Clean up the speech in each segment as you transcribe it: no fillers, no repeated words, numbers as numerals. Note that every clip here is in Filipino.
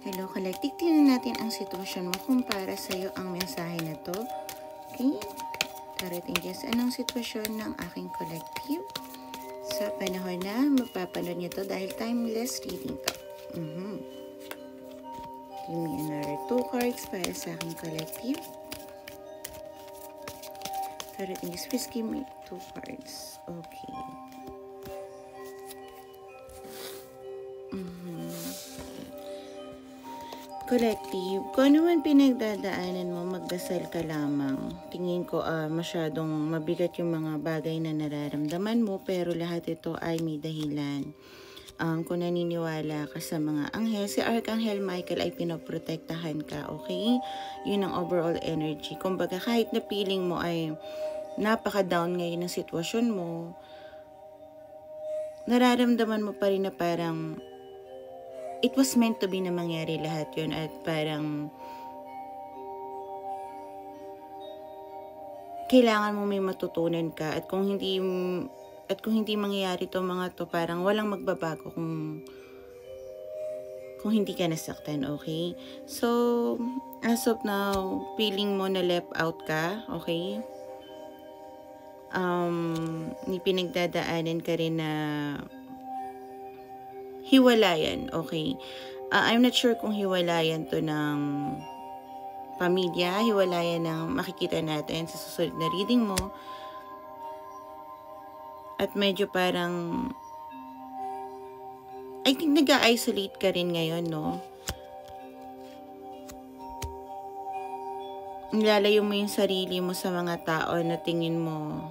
Hello, Collective. Tingnan natin ang sitwasyon mo kung para sa'yo ang mensahe na to. Okay? Darating dyan sa anong sitwasyon ng aking Collective. Sa panahon na mapapanood nyo to dahil timeless reading to. Give me another 2 cards para sa aking Collective. Darating dyan. Please give me 2 cards. Okay. Collective, kung ano man pinagdadaanan mo, magdasal ka lamang. Tingin ko masyadong mabigat yung mga bagay na nararamdaman mo, pero lahat ito ay may dahilan. Kung naniniwala ka sa mga anghel, si Archangel Michael ay pinoprotektahan ka, okay? Yun ang overall energy. Kumbaga, kahit na feeling mo ay napaka-down ngayon ng sitwasyon mo, nararamdaman mo pa rin na parang it was meant to be na mangyari lahat yun at parang kailangan mo may matutunan ka at kung hindi mangyayari to mga to parang walang magbabago kung hindi ka nasaktan, okay? So, as of now, feeling mo na left out ka, okay? Pinagdadaanan ka rin na hiwalayan, okay? I'm not sure kung hiwalayan to ng pamilya, hiwalayan ng makikita natin sa susunod na reading mo. At medyo parang, I think nag-isolate ka rin ngayon, no? Nilalayo mo yung sarili mo sa mga tao na tingin mo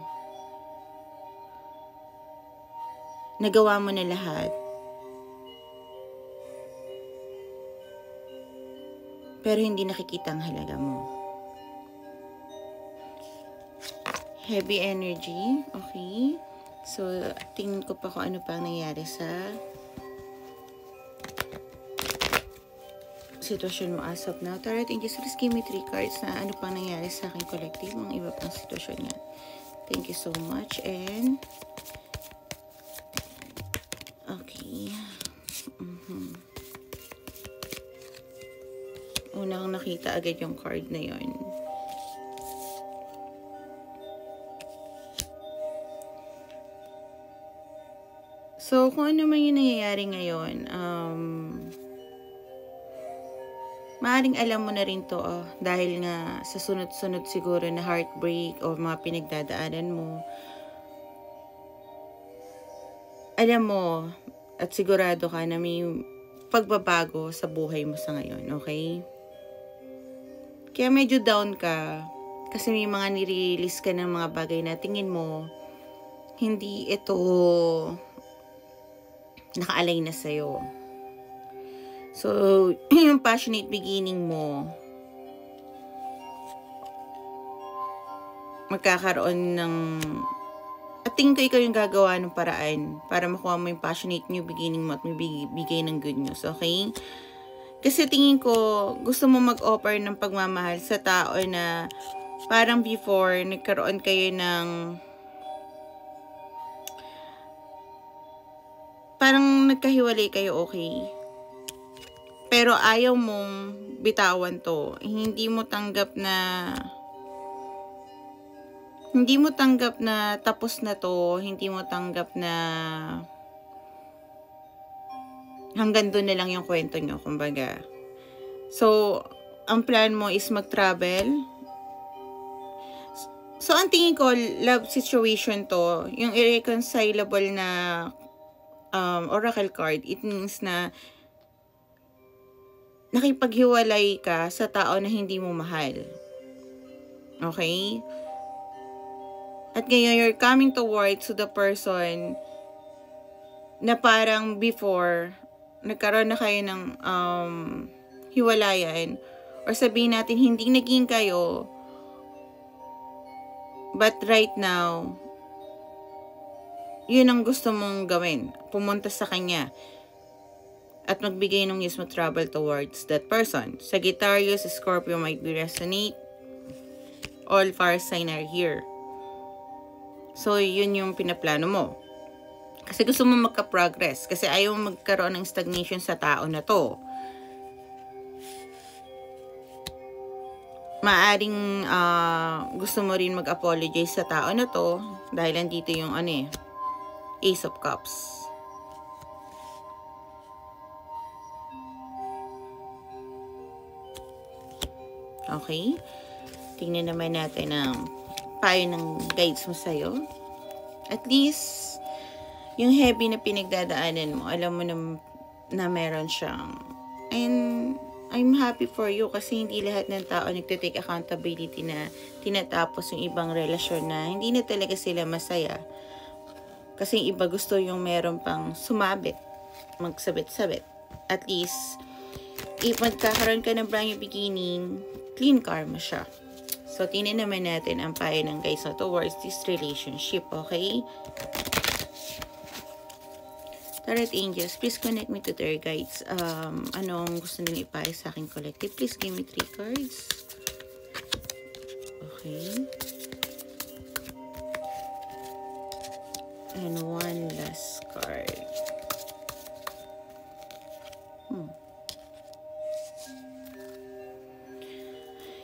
nagawa mo na lahat. Pero hindi nakikita ang halaga mo. Heavy energy, okay? So, tingin ko pa kung ano pa nangyari sa sitwasyon mo as of now. Tara, thank you. So, please give me 3 cards na ano pang nangyari sa aking collective, mga iba pang sitwasyon niya. Thank you so much. And, okay. Unang nakita agad yung card na yon. So, kung ano man yung nangyayari ngayon, maaaring alam mo na rin to, dahil nga sa sunod-sunod siguro na heartbreak o mga pinagdadaanan mo. Alam mo at sigurado ka na may pagbabago sa buhay mo sa ngayon, okay? Kaya medyo down ka kasi may mga nire-release ka ng mga bagay na tingin mo hindi ito nakaalay na sa'yo. So, yung passionate beginning mo magkakaroon ng at tingin ko ikaw yung gagawa ng paraan para makuha mo yung passionate new beginning mo at may bigay ng good news, okay? Kasi tingin ko, gusto mo mag-offer ng pagmamahal sa tao na parang before, nagkaroon kayo ng parang nagkahiwalay kayo, okay? Pero ayaw mong bitawan to. Hindi mo tanggap na tapos na to. Hindi mo tanggap na hanggang doon na lang yung kwento nyo, kumbaga. So, ang plan mo is mag-travel. So, ang tingin ko, love situation to, yung irreconcilable na oracle card, it means na nakipaghiwalay ka sa tao na hindi mo mahal. Okay? At ngayon, you're coming towards to the person na parang before, nagkaroon na kayo ng hiwalayan, or sabihin natin hindi naging kayo, but right now yun ang gusto mong gawin, pumunta sa kanya at magbigay ng news mo, travel towards that person. Sagittarius, Scorpio might be resonate, all fire sign are here. So yun yung pinaplano mo. Kasi gusto mo magka-progress. Kasi ayaw magkaroon ng stagnation sa tao na to. maaring gusto mo rin mag-apologize sa tao na to dahil andito yung Ace of Cups. Okay? Tingnan naman natin ang payo ng guides mo sa'yo. At least, yung heavy na pinagdadaanan mo, alam mo na meron siyang. And I'm happy for you kasi hindi lahat ng tao nagtitake accountability na tinatapos yung ibang relasyon na hindi na talaga sila masaya. Kasi yung iba gusto yung meron pang sumabit, magsabit-sabit. At least, if magkakaroon ka ng brand new beginning, clean karma siya. So, tingnan naman natin ang payo ng guys na towards this relationship, okay? Tarot Angels, please connect me to their guides. Anong gusto nila ipayo sa aking collective? Please give me 3 cards. Okay. And 1 last card.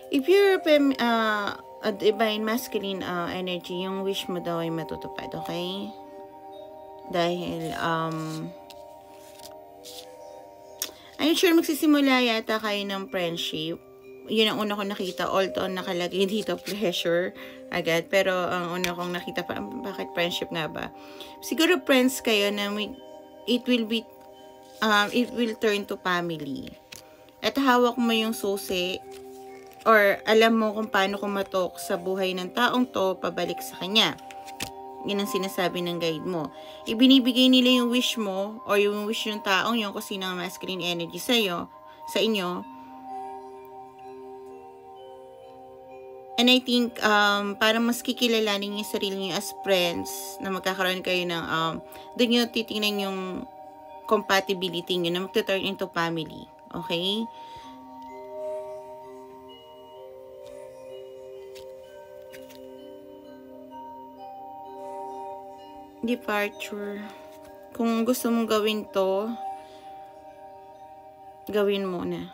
If you're a divine masculine energy, yung wish mo daw ay matutupad, okay? Dahil, I'm sure magsisimula yata kayo ng friendship. Yun ang una kong nakita, although nakalagay dito pleasure agad. Pero ang una kong nakita, bakit friendship nga ba? Siguro friends kayo na it will turn to family. At hawak mo yung susi, or alam mo kung paano kumatok sa buhay ng taong to pabalik sa kanya. Yan ang sinasabi ng guide mo. Ibinibigay nila yung wish mo or yung wish ng taong yung kasi ng masculine energy sa inyo. And I think para mas kikilalanin yung sarili niyo as friends na magkakaroon kayo ng doon nyo titingnan yung compatibility nyo na magta-turn into family. Okay? Departure. Kung gusto mong gawin to, gawin mo na.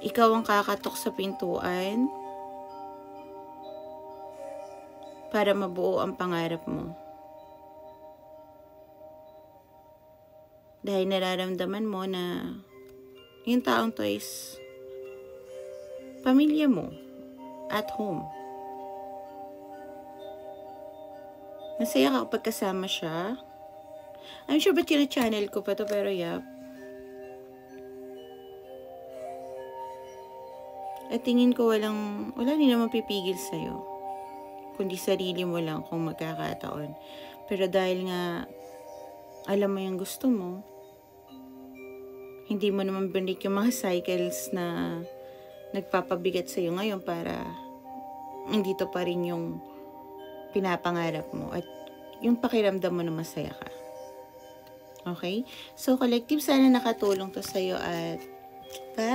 Ikaw ang kakatok sa pintuan para mabuo ang pangarap mo. Dahil nararamdaman mo na yung taong to is pamilya mo. At home. Masaya ka kapag kasama siya. I'm sure ba't channel ko pa to, pero yap. At tingin ko wala din naman pipigil sa'yo. Kundi sarili mo lang kung magkakataon. Pero dahil nga alam mo yung gusto mo, hindi mo naman binalik yung mga cycles na nagpapabigat sa'yo ngayon para hindi to pa rin yung pinapangarap mo at yung pakiramdam mo na masaya ka. Okay? So, collective, sana nakatulong to sa'yo at bye!